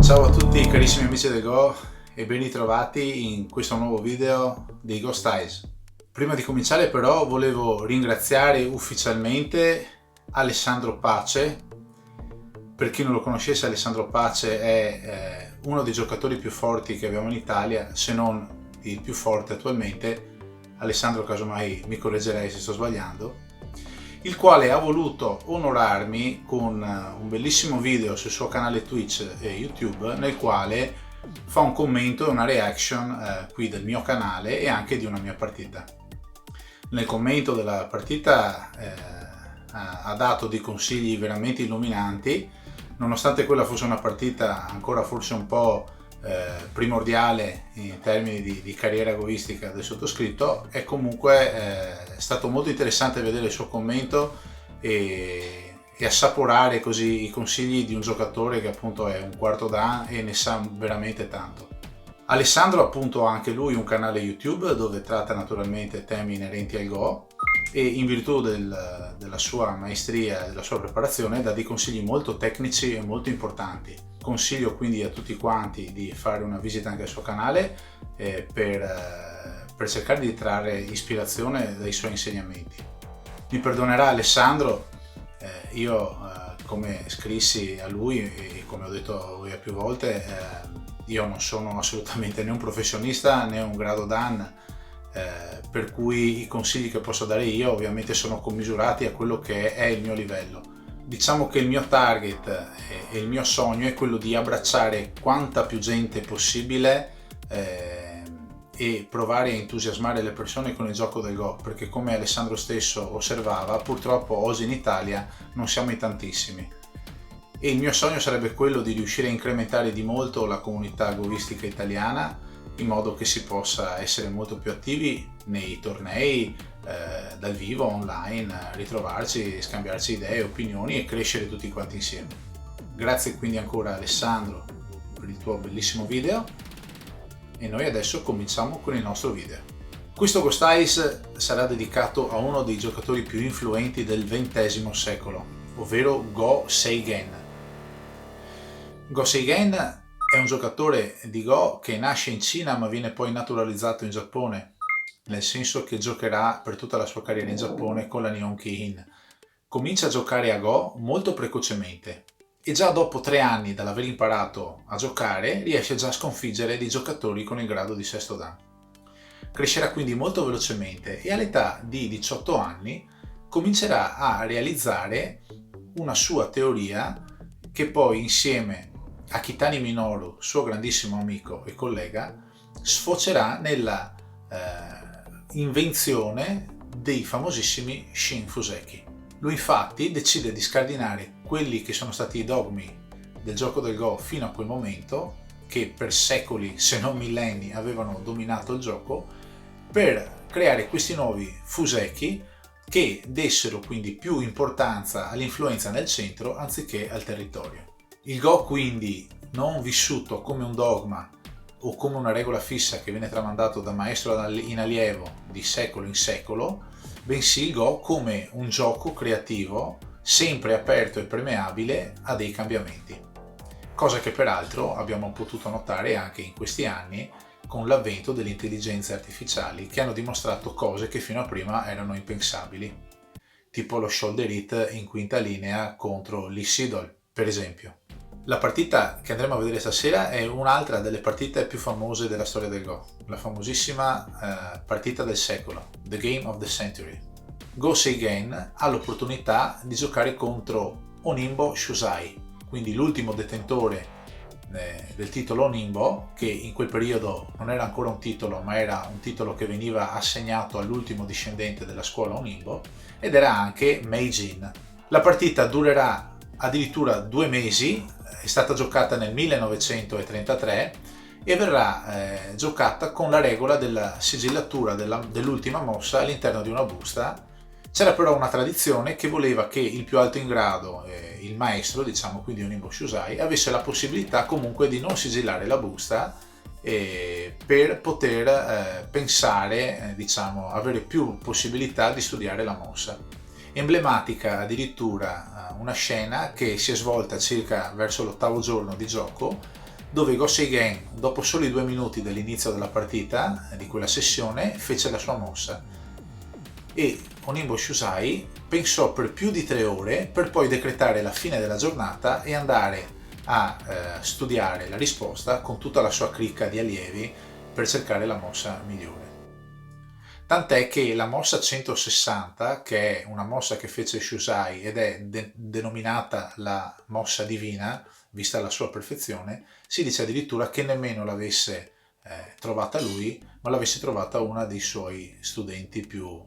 Ciao a tutti carissimi amici del Go e ben ritrovati in questo nuovo video dei Go Styles. Prima di cominciare però volevo ringraziare ufficialmente Alessandro Pace. Per chi non lo conoscesse, Alessandro Pace è uno dei giocatori più forti che abbiamo in Italia, se non il più forte attualmente. Alessandro, casomai mi correggerei se sto sbagliando, il quale ha voluto onorarmi con un bellissimo video sul suo canale Twitch e YouTube, nel quale fa un commento e una reaction qui del mio canale e anche di una mia partita. Nel commento della partita ha dato dei consigli veramente illuminanti, nonostante quella fosse una partita ancora forse un po' primordiale in termini di carriera agoistica del sottoscritto. È comunque stato molto interessante vedere il suo commento e assaporare così i consigli di un giocatore che appunto è un quarto dan e ne sa veramente tanto. Alessandro appunto ha anche lui un canale YouTube dove tratta naturalmente temi inerenti al Go e in virtù della sua maestria e della sua preparazione dà dei consigli molto tecnici e molto importanti. Consiglio quindi a tutti quanti di fare una visita anche al suo canale per cercare di trarre ispirazione dai suoi insegnamenti. Mi perdonerà Alessandro, come scrissi a lui e come ho detto a voi più volte, io non sono assolutamente né un professionista né un grado dan, per cui i consigli che posso dare io ovviamente sono commisurati a quello che è il mio livello. Diciamo che il mio target e il mio sogno è quello di abbracciare quanta più gente possibile e provare a entusiasmare le persone con il gioco del Go, perché come Alessandro stesso osservava, purtroppo oggi in Italia non siamo in tantissimi. E il mio sogno sarebbe quello di riuscire a incrementare di molto la comunità agoistica italiana, in modo che si possa essere molto più attivi nei tornei dal vivo, online, ritrovarci, scambiarci idee, opinioni e crescere tutti quanti insieme. Grazie quindi ancora Alessandro per il tuo bellissimo video e noi adesso cominciamo con il nostro video. Questo Go Styles sarà dedicato a uno dei giocatori più influenti del XX secolo, ovvero Go Seigen. Go Seigen è un giocatore di Go che nasce in Cina ma viene poi naturalizzato in Giappone, nel senso che giocherà per tutta la sua carriera in Giappone con la Nihon Ki-in. Comincia a giocare a Go molto precocemente e già dopo 3 anni dall'aver imparato a giocare riesce già a sconfiggere dei giocatori con il grado di sesto dan. Crescerà quindi molto velocemente e all'età di 18 anni comincerà a realizzare una sua teoria che poi insieme a Kitani Minoru, suo grandissimo amico e collega, sfocerà nella invenzione dei famosissimi Shin Fuseki. Lui infatti decide di scardinare quelli che sono stati i dogmi del gioco del Go fino a quel momento, che per secoli se non millenni avevano dominato il gioco, per creare questi nuovi Fuseki che dessero quindi più importanza all'influenza nel centro anziché al territorio. Il Go quindi non vissuto come un dogma o come una regola fissa che viene tramandato da maestro in allievo di secolo in secolo, bensì il Go come un gioco creativo sempre aperto e permeabile a dei cambiamenti, cosa che peraltro abbiamo potuto notare anche in questi anni con l'avvento delle intelligenze artificiali che hanno dimostrato cose che fino a prima erano impensabili, tipo lo shoulder hit in quinta linea contro Lee Sedol, per esempio. La partita che andremo a vedere stasera è un'altra delle partite più famose della storia del Go, la famosissima partita del secolo, The Game of the Century. Go Seigen ha l'opportunità di giocare contro Onimbo Shusai, quindi l'ultimo detentore del titolo Onimbo, che in quel periodo non era ancora un titolo, ma era un titolo che veniva assegnato all'ultimo discendente della scuola Onimbo, ed era anche Meijin. La partita durerà addirittura 2 mesi, è stata giocata nel 1933 e verrà giocata con la regola della sigillatura dell'ultima mossa all'interno di una busta. C'era però una tradizione che voleva che il più alto in grado, il maestro, diciamo quindi Onimbo Shusai, avesse la possibilità comunque di non sigillare la busta per poter pensare, avere più possibilità di studiare la mossa. Emblematica addirittura una scena che si è svolta circa verso l'8° giorno di gioco, dove Go Seigen, dopo soli 2 minuti dall'inizio della partita, di quella sessione, fece la sua mossa. E Onimbo Shusai pensò per più di 3 ore per poi decretare la fine della giornata e andare a studiare la risposta con tutta la sua cricca di allievi per cercare la mossa migliore. Tant'è che la mossa 160, che è una mossa che fece Shusai ed è denominata la mossa divina, vista la sua perfezione, si dice addirittura che nemmeno l'avesse trovata lui, ma l'avesse trovata una dei suoi studenti più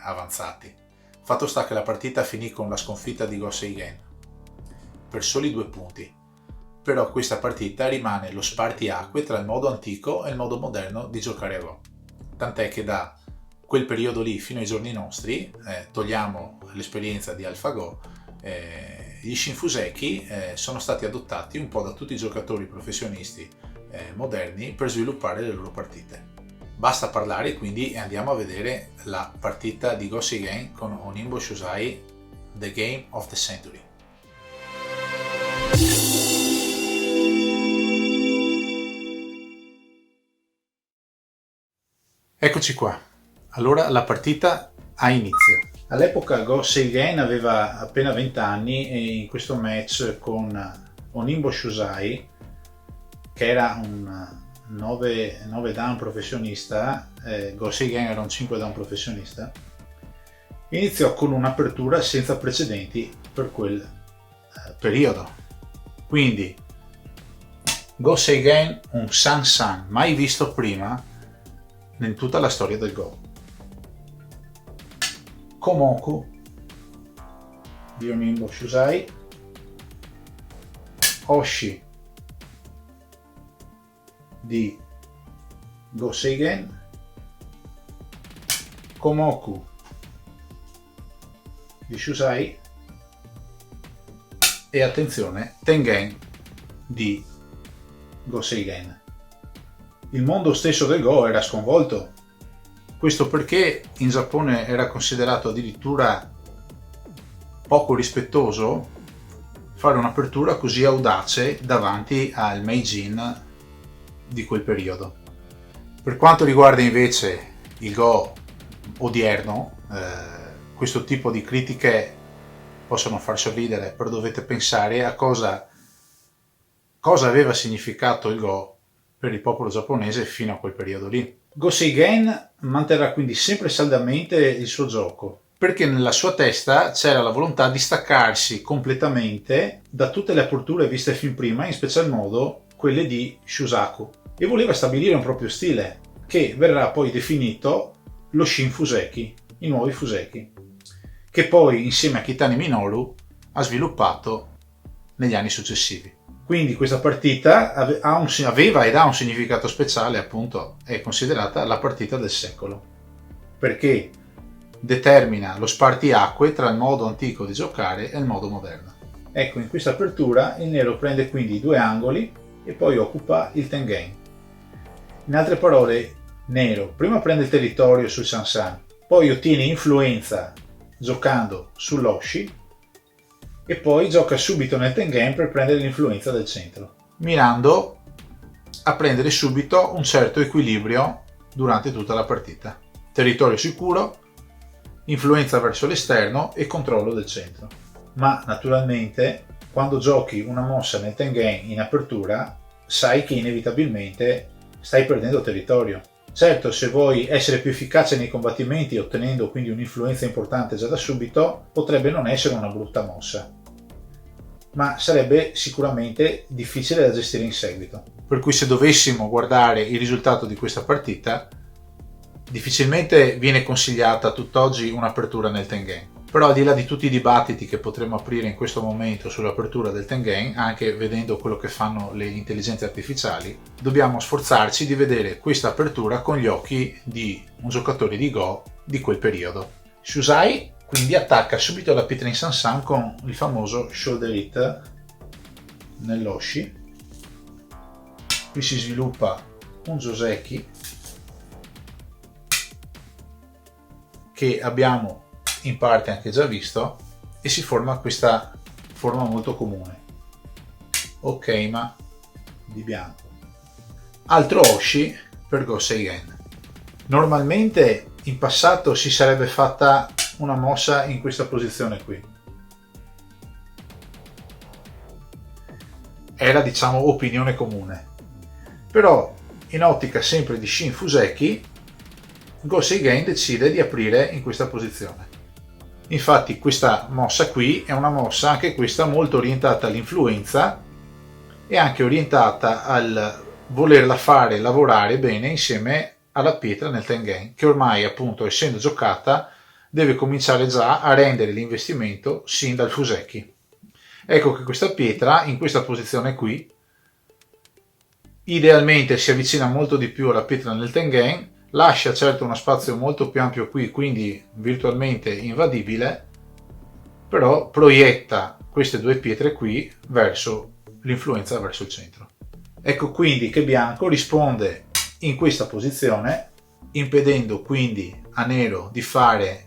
avanzati. Fatto sta che la partita finì con la sconfitta di Go Seigen per soli 2 punti, però questa partita rimane lo spartiacque tra il modo antico e il modo moderno di giocare a Go. Tant'è che da quel periodo lì fino ai giorni nostri, togliamo l'esperienza di AlphaGo, gli Shinfuseki sono stati adottati un po' da tutti i giocatori professionisti moderni per sviluppare le loro partite. Basta parlare quindi e andiamo a vedere la partita di Go Seigen con Onimbo Shusai, The Game of the Century. Eccoci qua, allora la partita ha inizio. All'epoca Go Seigen aveva appena 20 anni e in questo match con Onimbo Shusai, che era un 9 dan professionista, Go Seigen era un 5 dan professionista, iniziò con un'apertura senza precedenti per quel periodo. Quindi Go Seigen un Sansan mai visto prima in tutta la storia del Go. Komoku di Onimbo Shusai, Oshi di Go Seigen, Komoku di Shusai e attenzione Tengen di Go Seigen. Il mondo stesso del Go era sconvolto, questo perché in Giappone era considerato addirittura poco rispettoso fare un'apertura così audace davanti al Meijin di quel periodo. Per quanto riguarda invece il Go odierno, questo tipo di critiche possono far sorridere, però dovete pensare a cosa aveva significato il Go per il popolo giapponese fino a quel periodo lì. Go Seigen manterrà quindi sempre saldamente il suo gioco, perché nella sua testa c'era la volontà di staccarsi completamente da tutte le aperture viste fin prima, in special modo quelle di Shusaku, e voleva stabilire un proprio stile, che verrà poi definito lo Shin Fuseki, i nuovi Fuseki, che poi insieme a Kitani Minoru ha sviluppato negli anni successivi. Quindi questa partita aveva ed ha un significato speciale, appunto, è considerata la partita del secolo, perché determina lo spartiacque tra il modo antico di giocare e il modo moderno. Ecco, in questa apertura il nero prende quindi 2 angoli e poi occupa il Tengen. In altre parole, nero prima prende il territorio sul Sansan, poi ottiene influenza giocando sull'Oshi e poi gioca subito nel Tengen per prendere l'influenza del centro, mirando a prendere subito un certo equilibrio durante tutta la partita. Territorio sicuro, influenza verso l'esterno e controllo del centro. Ma naturalmente quando giochi una mossa nel Tengen in apertura sai che inevitabilmente stai perdendo territorio. Certo, se vuoi essere più efficace nei combattimenti ottenendo quindi un'influenza importante già da subito, potrebbe non essere una brutta mossa, ma sarebbe sicuramente difficile da gestire in seguito. Per cui se dovessimo guardare il risultato di questa partita, difficilmente viene consigliata tutt'oggi un'apertura nel Tengen. Però al di là di tutti i dibattiti che potremmo aprire in questo momento sull'apertura del Tengen, anche vedendo quello che fanno le intelligenze artificiali, dobbiamo sforzarci di vedere questa apertura con gli occhi di un giocatore di Go di quel periodo. Shusai quindi attacca subito la Pitrin Sansan con il famoso Shoulder Hit nell'Oshi. Qui si sviluppa un Joseki che abbiamo in parte anche già visto e si forma questa forma molto comune. Okeima di bianco. Altro Oshi per Go Seigen. Normalmente in passato si sarebbe fatta una mossa in questa posizione qui. Era, diciamo, opinione comune. Però in ottica sempre di Shin Fuseki, Go Seigen decide di aprire in questa posizione. Infatti questa mossa qui è una mossa anche questa molto orientata all'influenza e anche orientata al volerla fare lavorare bene insieme alla pietra nel Tengen, che ormai, appunto, essendo giocata, deve cominciare già a rendere l'investimento sin dal Fuseki. Ecco che questa pietra in questa posizione qui idealmente si avvicina molto di più alla pietra nel Tengen, lascia certo uno spazio molto più ampio qui, quindi virtualmente invadibile, però proietta queste due pietre qui verso l'influenza, verso il centro. Ecco quindi che bianco risponde in questa posizione, impedendo quindi a nero di fare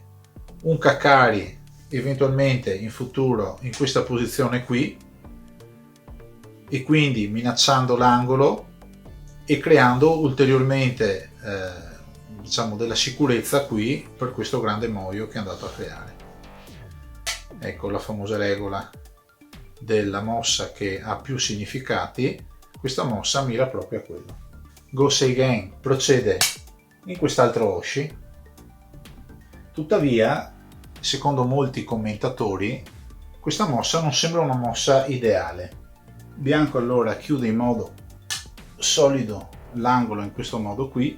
un Kakari eventualmente in futuro in questa posizione qui, e quindi minacciando l'angolo e creando ulteriormente diciamo della sicurezza qui per questo grande moio che è andato a creare. Ecco la famosa regola della mossa che ha più significati. Questa mossa mira proprio a quello. Go Seigen procede in quest'altro Oshi. Tuttavia, secondo molti commentatori, questa mossa non sembra una mossa ideale. Bianco allora chiude in modo solido l'angolo in questo modo qui,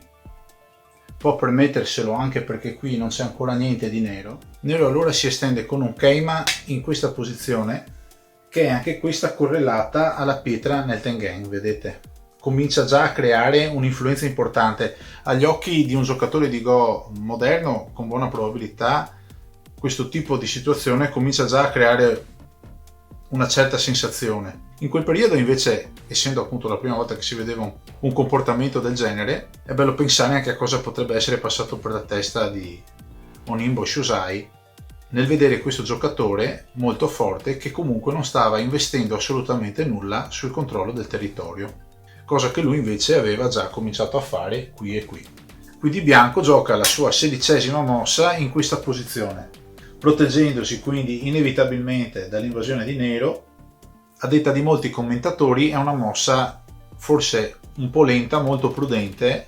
può permetterselo anche perché qui non c'è ancora niente di nero. Nero allora si estende con un Keima in questa posizione, che è anche questa correlata alla pietra nel Tengen, vedete? Comincia già a creare un'influenza importante. Agli occhi di un giocatore di Go moderno, con buona probabilità, questo tipo di situazione comincia già a creare una certa sensazione. In quel periodo invece, essendo appunto la prima volta che si vedeva un comportamento del genere, è bello pensare anche a cosa potrebbe essere passato per la testa di Onimbo Shosai nel vedere questo giocatore molto forte che comunque non stava investendo assolutamente nulla sul controllo del territorio, cosa che lui invece aveva già cominciato a fare qui e qui. Quindi bianco gioca la sua 16ª mossa in questa posizione, proteggendosi quindi inevitabilmente dall'invasione di nero. A detta di molti commentatori è una mossa forse un po' lenta, molto prudente,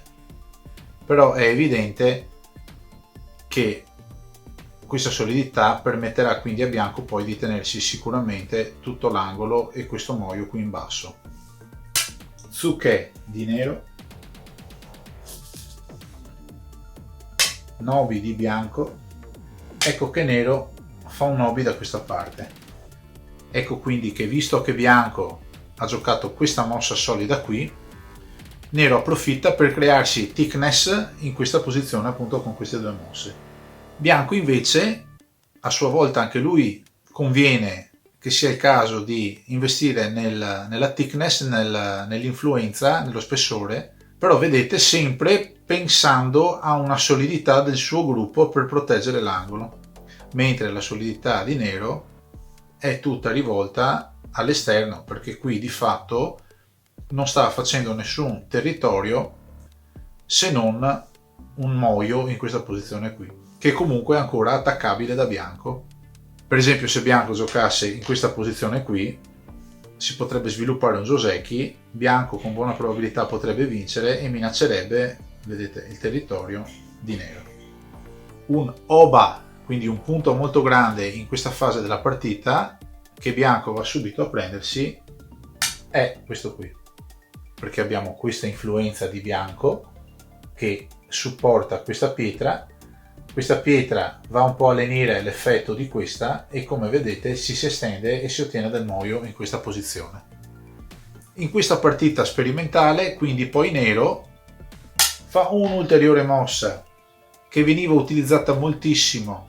però è evidente che questa solidità permetterà quindi a bianco poi di tenersi sicuramente tutto l'angolo e questo moio qui in basso. Tsuke di nero, Nobi di bianco. Ecco che nero fa un Nobi da questa parte. Ecco quindi che, visto che bianco ha giocato questa mossa solida qui, nero approfitta per crearsi thickness in questa posizione appunto con queste due mosse. Bianco invece, a sua volta anche lui conviene che sia il caso di investire nella thickness, nell'influenza, nello spessore, però vedete sempre pensando a una solidità del suo gruppo per proteggere l'angolo, mentre la solidità di nero è tutta rivolta all'esterno, perché qui di fatto non sta facendo nessun territorio se non un moio in questa posizione qui, che comunque è ancora attaccabile da bianco. Per esempio, se bianco giocasse in questa posizione qui, si potrebbe sviluppare un Joseki, bianco con buona probabilità potrebbe vincere e minaccerebbe, vedete, il territorio di nero. Un Oba, quindi un punto molto grande in questa fase della partita, che bianco va subito a prendersi, è questo qui, perché abbiamo questa influenza di bianco che supporta questa pietra va un po' a lenire l'effetto di questa e come vedete si estende e si ottiene del moio in questa posizione. In questa partita sperimentale quindi poi nero fa un'ulteriore mossa che veniva utilizzata moltissimo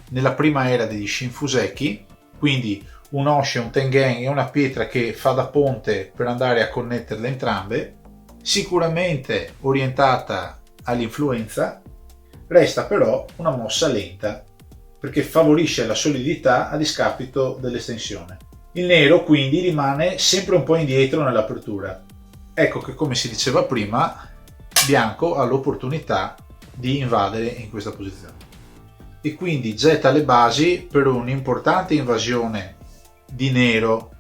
nella prima era degli Shin Fuseki, quindi un Oshi, un Tengen e una pietra che fa da ponte per andare a connetterle entrambe, sicuramente orientata all'influenza. Resta però una mossa lenta perché favorisce la solidità a discapito dell'estensione. Il nero quindi rimane sempre un po' indietro nell'apertura. Ecco che, come si diceva prima, bianco ha l'opportunità di invadere in questa posizione e quindi getta le basi per un'importante invasione di nero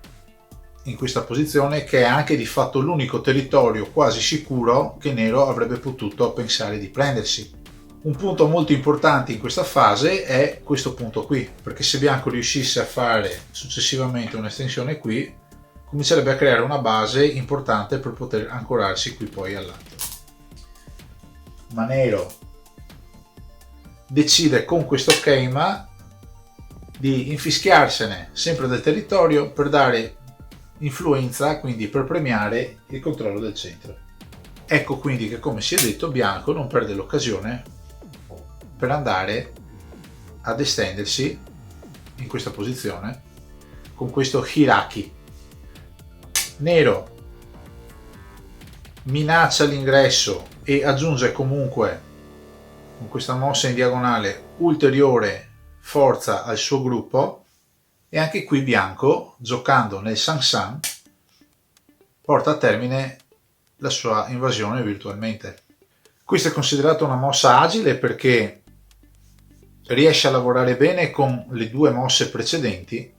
in questa posizione, che è anche di fatto l'unico territorio quasi sicuro che nero avrebbe potuto pensare di prendersi. Un punto molto importante in questa fase è questo punto qui, perché se bianco riuscisse a fare successivamente un'estensione qui, comincerebbe a creare una base importante per poter ancorarsi qui poi al lato. Ma nero decide con questo schema di infischiarsene sempre del territorio per dare influenza, quindi per premiare il controllo del centro. Ecco quindi che, come si è detto, bianco non perde l'occasione per andare ad estendersi in questa posizione con questo hiraki. Nero minaccia l'ingresso e aggiunge comunque con questa mossa in diagonale ulteriore forza al suo gruppo, e anche qui bianco, giocando nel Sansan, porta a termine la sua invasione virtualmente. Questa è considerata una mossa agile perché riesce a lavorare bene con le due mosse precedenti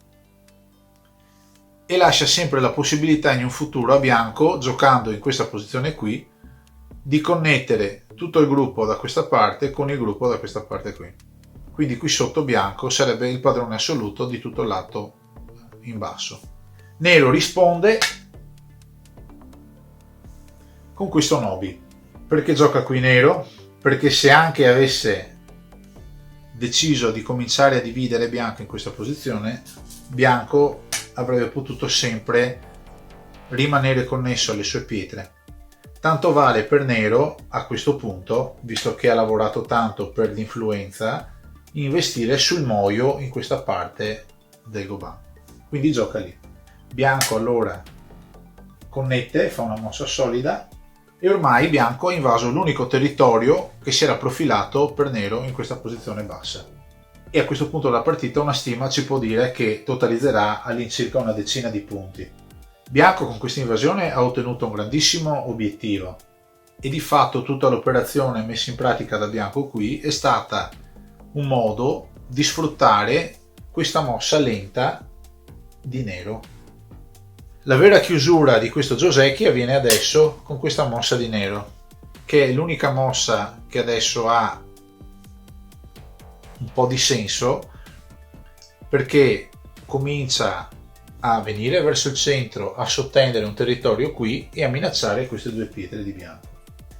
e lascia sempre la possibilità in un futuro a bianco, giocando in questa posizione qui, di connettere tutto il gruppo da questa parte con il gruppo da questa parte qui. Quindi qui sotto bianco sarebbe il padrone assoluto di tutto il lato in basso. Nero risponde con questo Nobi. Perché gioca qui nero? Perché se anche avesse deciso di cominciare a dividere bianco in questa posizione, bianco avrebbe potuto sempre rimanere connesso alle sue pietre. Tanto vale per nero a questo punto, visto che ha lavorato tanto per l'influenza, investire sul moio in questa parte del Goban. Quindi gioca lì. Bianco allora connette, fa una mossa solida e ormai bianco ha invaso l'unico territorio che si era profilato per nero in questa posizione bassa. E a questo punto della partita una stima ci può dire che totalizzerà all'incirca una decina di punti. Bianco con questa invasione ha ottenuto un grandissimo obiettivo e di fatto tutta l'operazione messa in pratica da bianco qui è stata un modo di sfruttare questa mossa lenta di nero. La vera chiusura di questo Joseki avviene adesso con questa mossa di nero, che è l'unica mossa che adesso ha un po' di senso, perché comincia a venire verso il centro, a sottendere un territorio qui e a minacciare queste due pietre di bianco.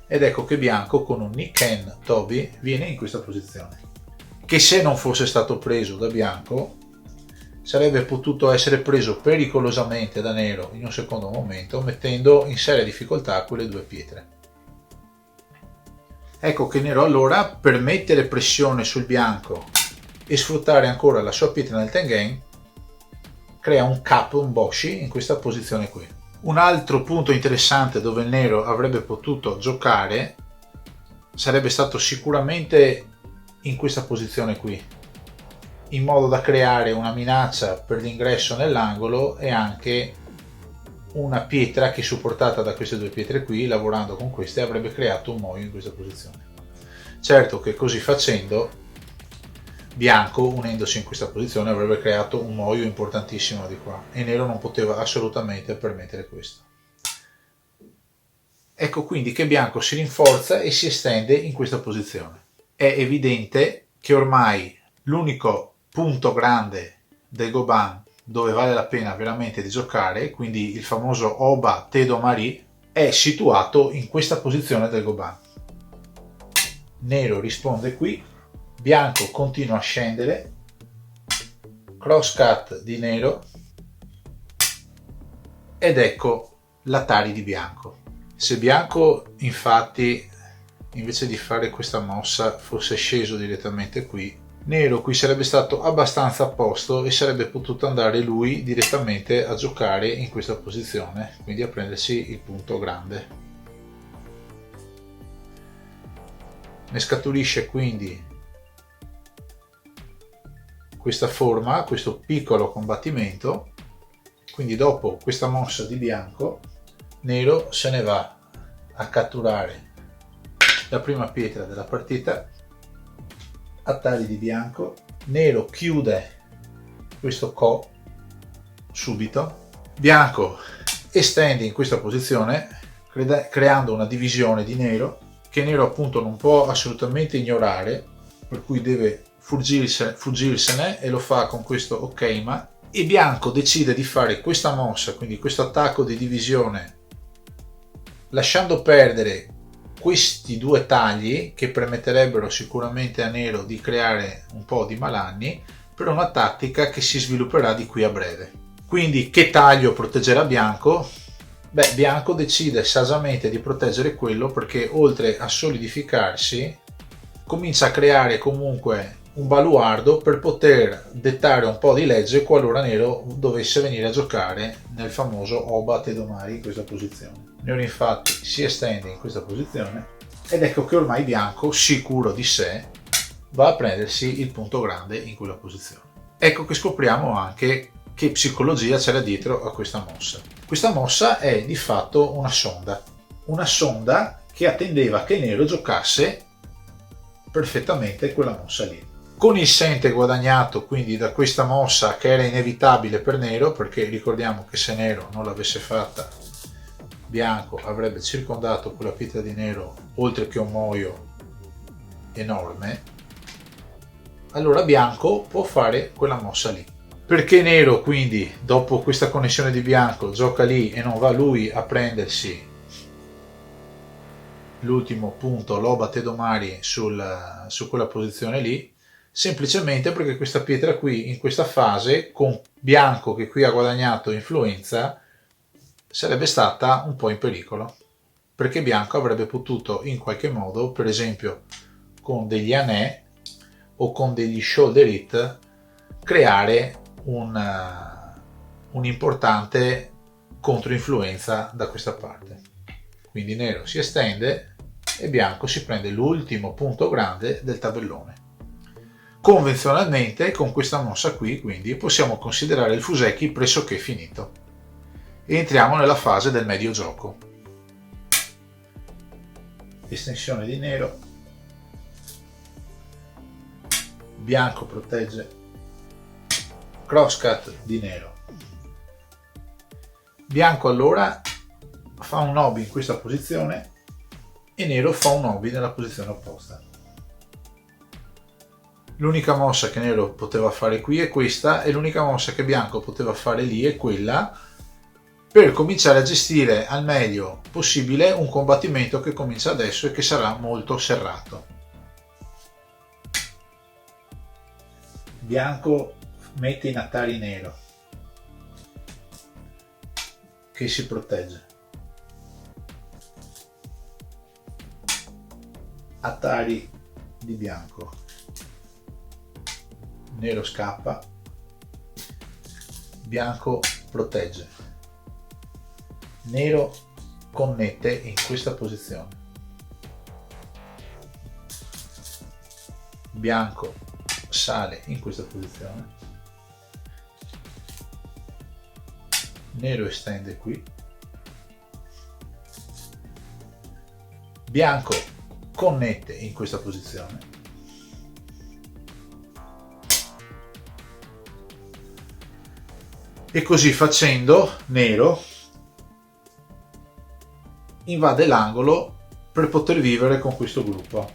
Ed ecco che bianco con un Nikken Tobi viene in questa posizione, che se non fosse stato preso da bianco sarebbe potuto essere preso pericolosamente da nero in un secondo momento, mettendo in seria difficoltà quelle due pietre. Ecco che nero allora, per mettere pressione sul bianco e sfruttare ancora la sua pietra nel Tengen, crea un Kap, un Boshi in questa posizione qui. Un altro punto interessante dove il nero avrebbe potuto giocare sarebbe stato sicuramente in questa posizione qui, in modo da creare una minaccia per l'ingresso nell'angolo e anche una pietra che, supportata da queste due pietre qui, lavorando con queste avrebbe creato un moio in questa posizione. Certo che così facendo bianco, unendosi in questa posizione, avrebbe creato un moio importantissimo di qua e nero non poteva assolutamente permettere questo. Ecco quindi che bianco si rinforza e si estende in questa posizione. È evidente che ormai l'unico punto grande del Goban dove vale la pena veramente di giocare, quindi il famoso Oba Tedo Mari, è situato in questa posizione del Goban. Nero risponde qui, bianco continua a scendere, cross cut di nero ed ecco l'Atari di bianco. Se bianco infatti invece di fare questa mossa fosse sceso direttamente qui, nero qui sarebbe stato abbastanza a posto e sarebbe potuto andare lui direttamente a giocare in questa posizione, quindi a prendersi il punto grande. Ne scaturisce quindi questa forma, questo piccolo combattimento Quindi dopo questa mossa di bianco, nero se ne va a catturare la prima pietra della partita a tagli di bianco. Nero chiude questo co subito, bianco estende in questa posizione creando una divisione di nero che nero appunto non può assolutamente ignorare, per cui deve fuggirsene e lo fa con questo ok ma, e bianco decide di fare questa mossa, quindi questo attacco di divisione, lasciando perdere questi due tagli che permetterebbero sicuramente a nero di creare un po' di malanni per una tattica che si svilupperà di qui a breve. Quindi che taglio proteggerà bianco? Beh, bianco decide saggiamente di proteggere quello perché oltre a solidificarsi comincia a creare comunque un baluardo per poter dettare un po' di legge qualora nero dovesse venire a giocare nel famoso Oba Tedomari in questa posizione. Nero infatti si estende in questa posizione ed ecco che ormai bianco, sicuro di sé, va a prendersi il punto grande in quella posizione. Ecco che scopriamo anche che psicologia c'era dietro a questa mossa. Questa mossa è di fatto una sonda che attendeva che nero giocasse perfettamente quella mossa lì. Con il sente guadagnato quindi da questa mossa che era inevitabile per nero, perché ricordiamo che se nero non l'avesse fatta bianco avrebbe circondato quella pietra di nero oltre che un moio enorme, allora bianco può fare quella mossa lì. Perché nero quindi dopo questa connessione di bianco gioca lì e non va lui a prendersi l'ultimo punto Loba Tedomari su quella posizione lì? Semplicemente perché questa pietra qui in questa fase con bianco che qui ha guadagnato influenza sarebbe stata un po' in pericolo, perché bianco avrebbe potuto in qualche modo, per esempio con degli anè o con degli shoulder hit, creare un'importante controinfluenza da questa parte. Quindi nero si estende e bianco si prende l'ultimo punto grande del tabellone. Convenzionalmente con questa mossa qui quindi possiamo considerare il Fuseki pressoché finito e entriamo nella fase del medio gioco. Estensione di nero, bianco protegge, crosscut di nero, bianco allora fa un obi in questa posizione e nero fa un obi nella posizione opposta. L'unica mossa che nero poteva fare qui è questa e l'unica mossa che bianco poteva fare lì è quella, per cominciare a gestire al meglio possibile un combattimento che comincia adesso e che sarà molto serrato. Bianco mette in Atari nero che si protegge. Atari di bianco, nero scappa, bianco protegge, nero connette in questa posizione, bianco sale in questa posizione, nero estende qui, bianco connette in questa posizione, e così facendo nero invade l'angolo per poter vivere con questo gruppo,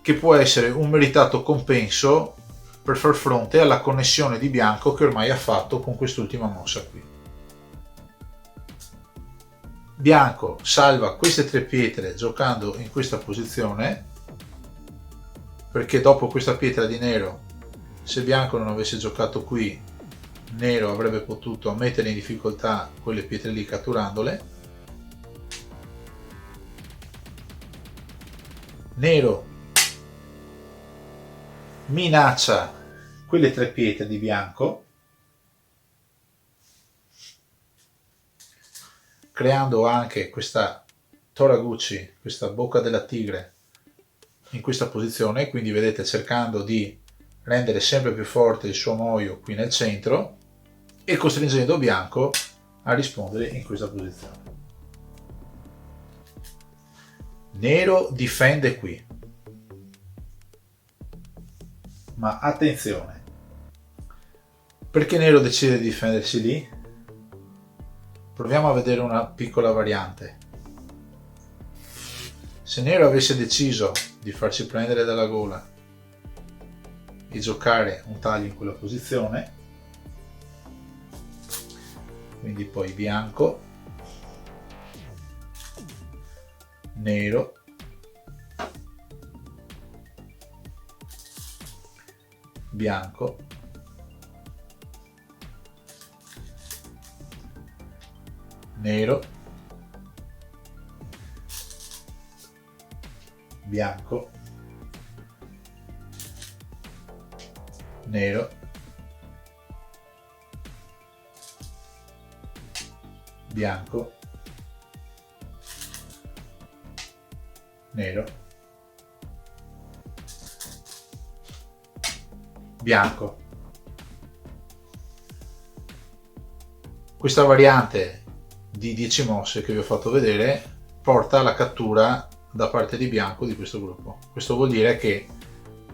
che può essere un meritato compenso per far fronte alla connessione di bianco che ormai ha fatto con quest'ultima mossa qui. Bianco salva queste tre pietre giocando in questa posizione, perché dopo questa pietra di nero, se bianco non avesse giocato qui, nero avrebbe potuto mettere in difficoltà quelle pietre lì catturandole. Nero minaccia quelle tre pietre di bianco, creando anche questa Toraguchi, questa bocca della tigre in questa posizione, quindi vedete cercando di rendere sempre più forte il suo moio qui nel centro, e costringendo bianco a rispondere in questa posizione. Nero difende qui, ma attenzione, perché nero decide di difendersi lì? Proviamo a vedere una piccola variante. Se nero avesse deciso di farsi prendere dalla gola e giocare un taglio in quella posizione, quindi poi bianco, nero, bianco, nero, bianco, nero, bianco, nero, bianco. Questa variante di 10 mosse che vi ho fatto vedere porta alla cattura da parte di bianco di questo gruppo. Questo vuol dire che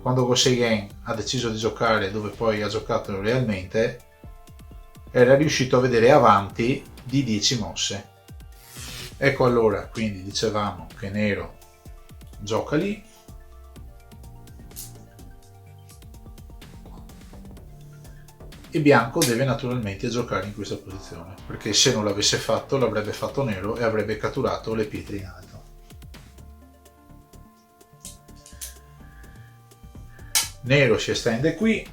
quando Go Seigen ha deciso di giocare dove poi ha giocato realmente, era riuscito a vedere avanti di 10 mosse. Ecco allora, quindi dicevamo che nero gioca lì, e bianco deve naturalmente giocare in questa posizione, perché se non l'avesse fatto l'avrebbe fatto nero e avrebbe catturato le pietre in alto. Nero si estende qui,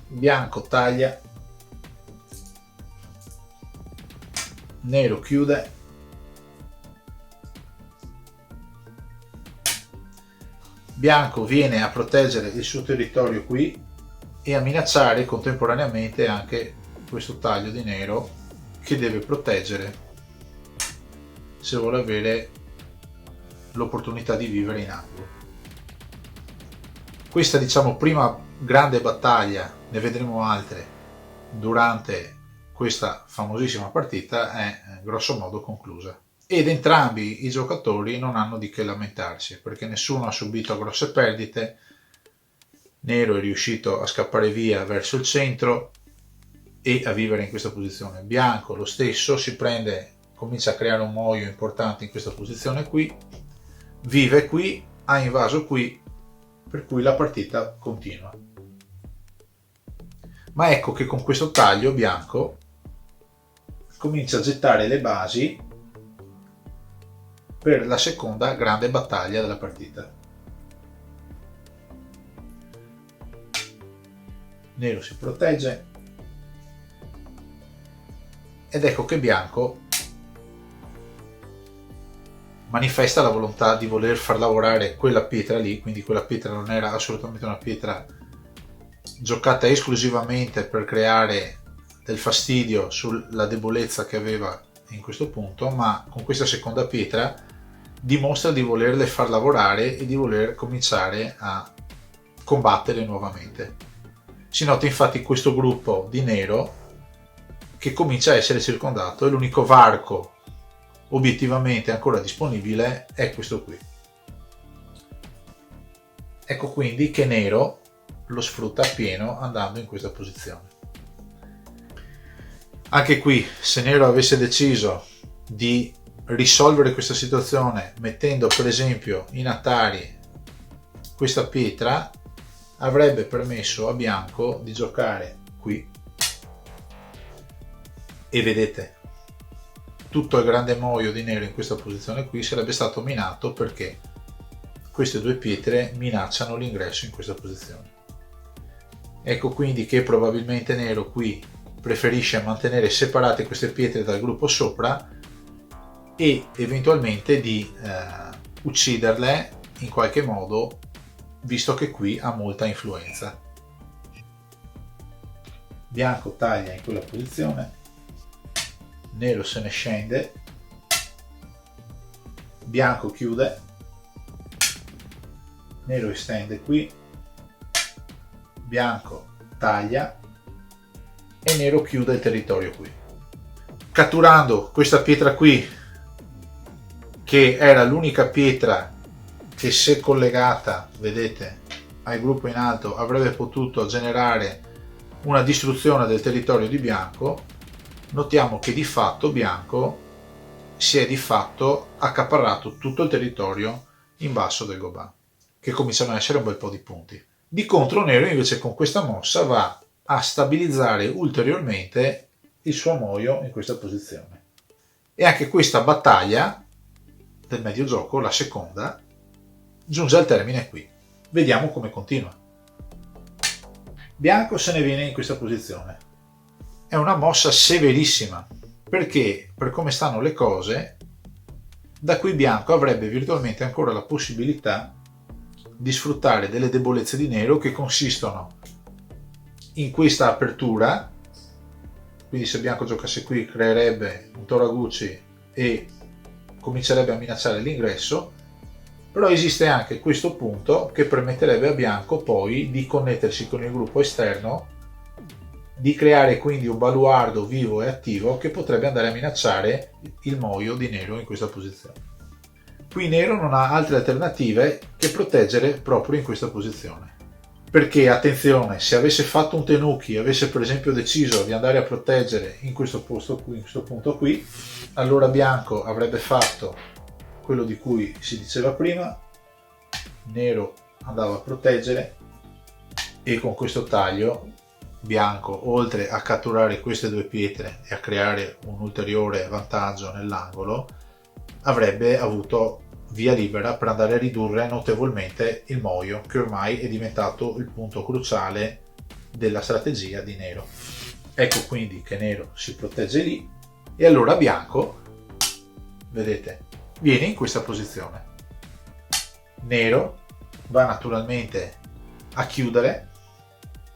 bianco taglia, nero chiude, bianco viene a proteggere il suo territorio qui e a minacciare contemporaneamente anche questo taglio di nero che deve proteggere se vuole avere l'opportunità di vivere in angolo. Questa, diciamo, prima grande battaglia, ne vedremo altre durante questa famosissima partita, è grosso modo conclusa. Ed entrambi i giocatori non hanno di che lamentarsi, perché nessuno ha subito grosse perdite. Nero è riuscito a scappare via verso il centro e a vivere in questa posizione. Bianco lo stesso, comincia a creare un moio importante in questa posizione qui, vive qui, ha invaso qui, per cui la partita continua. Ma ecco che con questo taglio bianco comincia a gettare le basi per la seconda grande battaglia della partita. Nero si protegge ed ecco che bianco manifesta la volontà di voler far lavorare quella pietra lì, quindi quella pietra non era assolutamente una pietra giocata esclusivamente per creare del fastidio sulla debolezza che aveva in questo punto, ma con questa seconda pietra dimostra di volerle far lavorare e di voler cominciare a combattere nuovamente. Si nota infatti questo gruppo di nero che comincia a essere circondato e l'unico varco obiettivamente ancora disponibile è questo qui. Ecco quindi che nero lo sfrutta appieno andando in questa posizione. Anche qui, se nero avesse deciso di risolvere questa situazione mettendo per esempio in Atari questa pietra, avrebbe permesso a bianco di giocare qui e vedete, tutto il grande moio di nero in questa posizione qui sarebbe stato minato perché queste due pietre minacciano l'ingresso in questa posizione. Ecco quindi che probabilmente nero qui preferisce mantenere separate queste pietre dal gruppo sopra e eventualmente di ucciderle in qualche modo, visto che qui ha molta influenza. Bianco taglia in quella posizione, nero se ne scende, bianco chiude, nero estende qui, bianco taglia e nero chiude il territorio qui. Catturando questa pietra qui, che era l'unica pietra che, se collegata, vedete, al gruppo in alto, avrebbe potuto generare una distruzione del territorio di bianco, notiamo che di fatto bianco si è di fatto accaparrato tutto il territorio in basso del Goban, che cominciano a essere un bel po' di punti. Di contro nero invece con questa mossa va a stabilizzare ulteriormente il suo moio in questa posizione. E anche questa battaglia del medio gioco, la seconda, giunge al termine qui. Vediamo come continua. Bianco se ne viene in questa posizione. È una mossa severissima, perché per come stanno le cose, da qui bianco avrebbe virtualmente ancora la possibilità di sfruttare delle debolezze di nero che consistono in questa apertura. Quindi se bianco giocasse qui creerebbe un Toraguchi e comincerebbe a minacciare l'ingresso, però esiste anche questo punto che permetterebbe a bianco poi di connettersi con il gruppo esterno, di creare quindi un baluardo vivo e attivo che potrebbe andare a minacciare il moio di nero in questa posizione. Qui nero non ha altre alternative che proteggere proprio in questa posizione. Perché, attenzione, se avesse fatto un Tenuki, avesse per esempio deciso di andare a proteggere in questo posto qui, in questo punto qui, allora bianco avrebbe fatto quello di cui si diceva prima, nero andava a proteggere e con questo taglio bianco, oltre a catturare queste due pietre e a creare un ulteriore vantaggio nell'angolo, avrebbe avuto via libera per andare a ridurre notevolmente il moio, che ormai è diventato il punto cruciale della strategia di nero. Ecco quindi che nero si protegge lì e allora bianco, vedete, viene in questa posizione. Nero va naturalmente a chiudere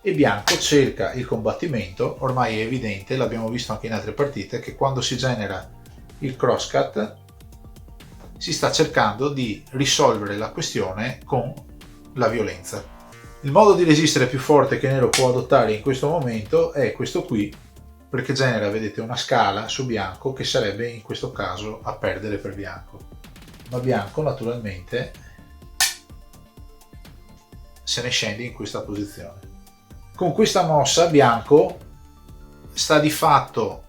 e bianco cerca il combattimento. Ormai è evidente, l'abbiamo visto anche in altre partite, che quando si genera il crosscut si sta cercando di risolvere la questione con la violenza. Il modo di resistere più forte che nero può adottare in questo momento è questo qui, perché genera, vedete, una scala su bianco che sarebbe in questo caso a perdere per bianco. Ma bianco naturalmente se ne scende in questa posizione. Con questa mossa bianco sta di fatto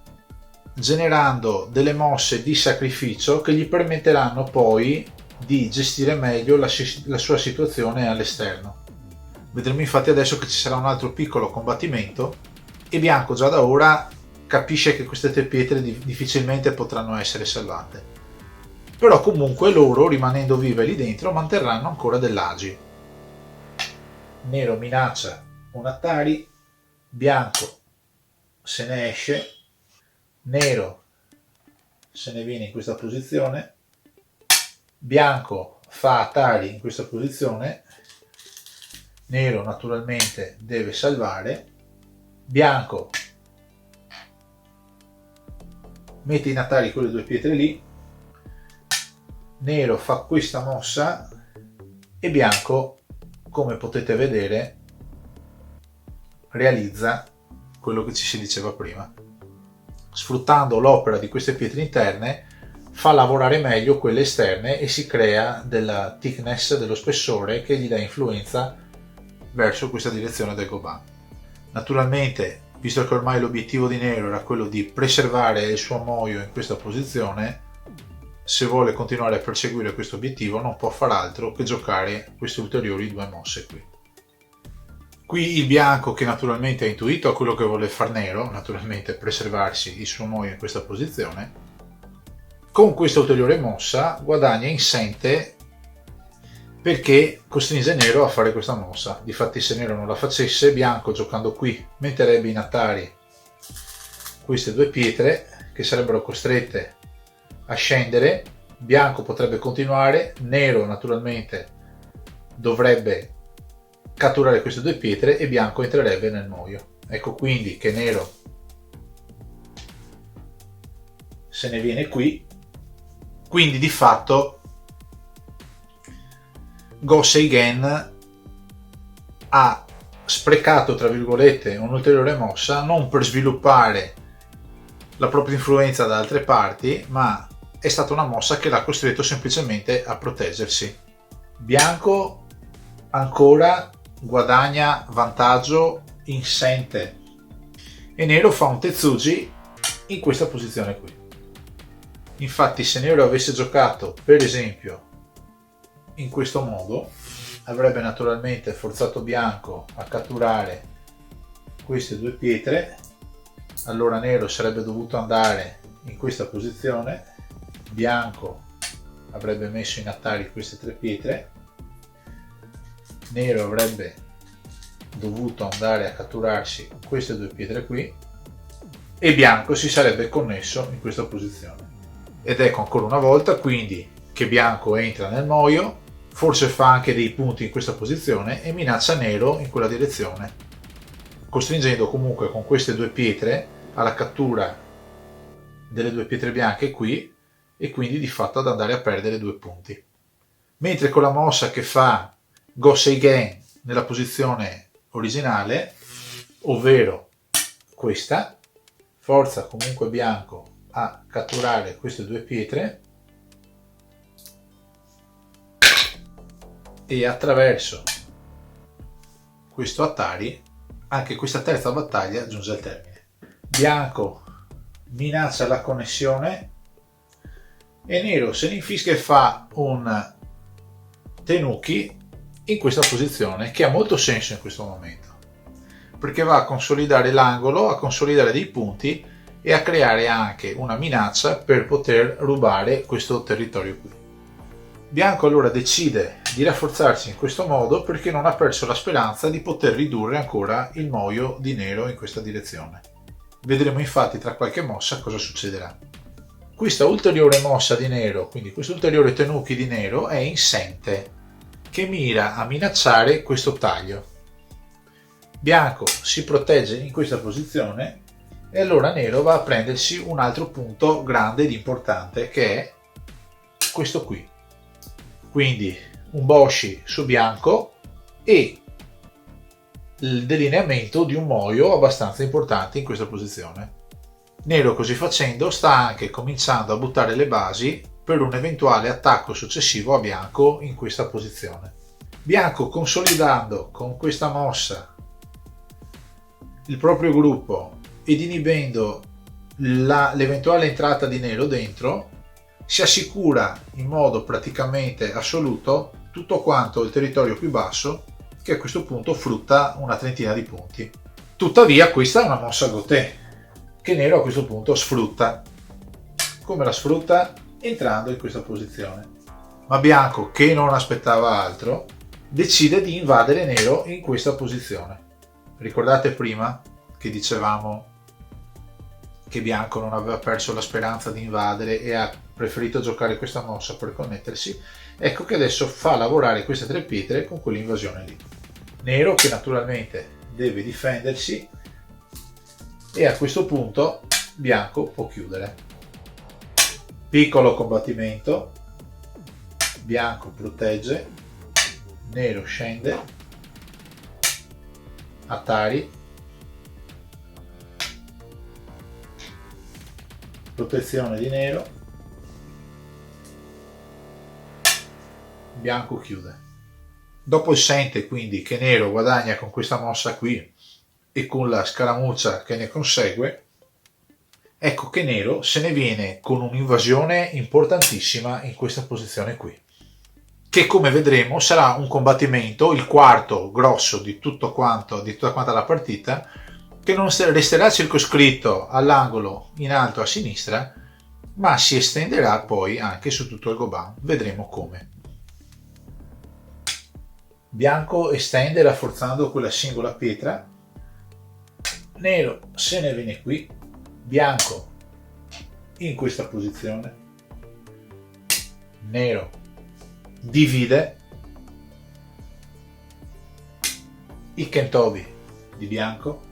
generando delle mosse di sacrificio che gli permetteranno poi di gestire meglio la sua situazione all'esterno. Vedremo infatti adesso che ci sarà un altro piccolo combattimento e bianco già da ora capisce che queste tre pietre difficilmente potranno essere salvate, però comunque loro, rimanendo vive lì dentro, manterranno ancora dell'agi. Nero minaccia un Atari, bianco se ne esce, nero se ne viene in questa posizione, bianco fa Atari in questa posizione, nero naturalmente deve salvare, bianco mette in Atari quelle due pietre lì, nero fa questa mossa e bianco, come potete vedere, realizza quello che ci si diceva prima. Sfruttando l'opera di queste pietre interne fa lavorare meglio quelle esterne e si crea della thickness, dello spessore che gli dà influenza verso questa direzione del Goban. Naturalmente, visto che ormai l'obiettivo di nero era quello di preservare il suo moio in questa posizione, se vuole continuare a perseguire questo obiettivo non può far altro che giocare queste ulteriori due mosse qui. Qui il bianco, che naturalmente ha intuito quello che vuole far nero, naturalmente preservarsi il suo moio in questa posizione, con questa ulteriore mossa guadagna in sente perché costringe nero a fare questa mossa. Difatti se nero non la facesse, bianco giocando qui metterebbe in Atari queste due pietre che sarebbero costrette a scendere, bianco potrebbe continuare, nero naturalmente dovrebbe catturare queste due pietre e bianco entrerebbe nel moio. Ecco quindi che nero se ne viene qui, quindi di fatto Go Seigen ha sprecato, tra virgolette, un'ulteriore mossa, non per sviluppare la propria influenza da altre parti, ma è stata una mossa che l'ha costretto semplicemente a proteggersi. Bianco ancora guadagna vantaggio in sente e nero fa un Tetsuji in questa posizione qui. Infatti se nero avesse giocato per esempio in questo modo, avrebbe naturalmente forzato bianco a catturare queste due pietre, allora nero sarebbe dovuto andare in questa posizione, bianco avrebbe messo in attari queste tre pietre, nero avrebbe dovuto andare a catturarsi queste due pietre qui e bianco si sarebbe connesso in questa posizione. Ed ecco ancora una volta quindi che bianco entra nel moio, forse fa anche dei punti in questa posizione e minaccia nero in quella direzione, costringendo comunque con queste due pietre alla cattura delle due pietre bianche qui e quindi di fatto ad andare a perdere 2 punti. Mentre con la mossa che fa Go Seigen nella posizione originale, ovvero questa, forza comunque bianco a catturare queste due pietre e attraverso questo Atari anche questa terza battaglia giunge al termine. Bianco minaccia la connessione e nero se ne infischia e fa un Tenuki in questa posizione, che ha molto senso in questo momento perché va a consolidare l'angolo, a consolidare dei punti e a creare anche una minaccia per poter rubare questo territorio qui. Bianco allora decide di rafforzarsi in questo modo perché non ha perso la speranza di poter ridurre ancora il moio di nero in questa direzione. Vedremo infatti tra qualche mossa cosa succederà. Questa ulteriore mossa di nero, quindi questo ulteriore Tenuki di nero, è in sente, che mira a minacciare questo taglio. Bianco si protegge in questa posizione e allora nero va a prendersi un altro punto grande ed importante che è questo qui. Quindi un Boshi su bianco e il delineamento di un moio abbastanza importante in questa posizione. Nero così facendo sta anche cominciando a buttare le basi per un eventuale attacco successivo a bianco in questa posizione. Bianco consolidando con questa mossa il proprio gruppo ed inibendo l'eventuale entrata di nero dentro, si assicura in modo praticamente assoluto tutto quanto il territorio qui basso, che a questo punto frutta una trentina di punti. Tuttavia questa è una mossa Gotè che nero a questo punto sfrutta. Come la sfrutta? Entrando in questa posizione. Ma bianco, che non aspettava altro, decide di invadere nero in questa posizione. Ricordate prima che dicevamo che bianco non aveva perso la speranza di invadere e ha preferito giocare questa mossa per connettersi? Ecco che adesso fa lavorare queste tre pietre con quell'invasione lì. Nero che naturalmente deve difendersi e a questo punto bianco può chiudere. Piccolo combattimento, bianco protegge, nero scende, Atari, protezione di nero, bianco chiude. Dopo il sente quindi che nero guadagna con questa mossa qui e con la scaramuccia che ne consegue, ecco che nero se ne viene con un'invasione importantissima in questa posizione qui, che come vedremo sarà un combattimento, il quarto grosso di tutta quanta la partita, che non resterà circoscritto all'angolo in alto a sinistra, ma si estenderà poi anche su tutto il Goban. Vedremo come. Bianco estende rafforzando quella singola pietra, nero se ne viene qui, bianco in questa posizione, nero divide, il Kentobi di bianco,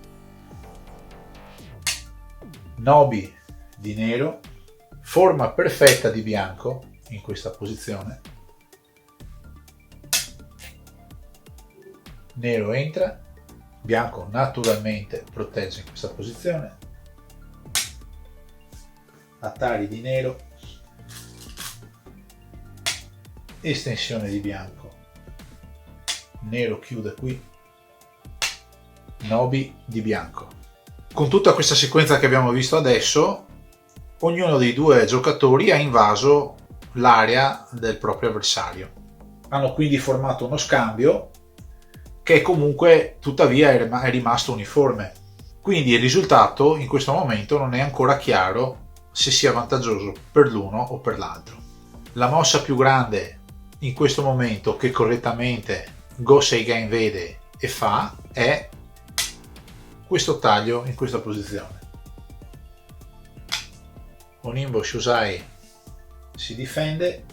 Nobi di nero, forma perfetta di bianco in questa posizione, nero entra, Bianco naturalmente protegge in questa posizione, Atari di nero, estensione di bianco, nero chiude qui, Nobi di bianco. Con tutta questa sequenza che abbiamo visto adesso, ognuno dei due giocatori ha invaso l'area del proprio avversario. Hanno quindi formato uno scambio che comunque tuttavia è rimasto uniforme. Quindi il risultato in questo momento non è ancora chiaro se sia vantaggioso per l'uno o per l'altro. La mossa più grande in questo momento che correttamente Go Seigen vede e fa è questo taglio in questa posizione. Onimbo Shusai si difende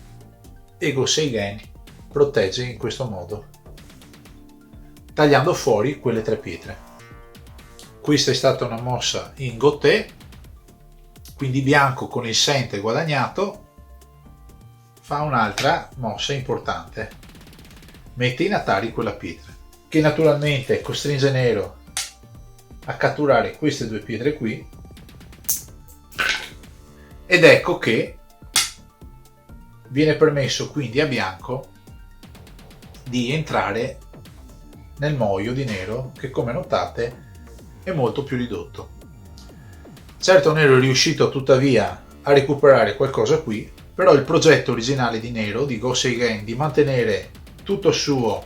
e Go Seigen protegge in questo modo, tagliando fuori quelle tre pietre. Questa è stata una mossa in Goté, quindi bianco con il sente guadagnato fa un'altra mossa importante, mette in Atari quella pietra, che naturalmente costringe nero a catturare queste due pietre qui, ed ecco che viene permesso quindi a bianco di entrare nel moio di nero, che come notate è molto più ridotto. Certo nero è riuscito tuttavia a recuperare qualcosa qui, però il progetto originale di nero, di Go Seigen, di mantenere tutto suo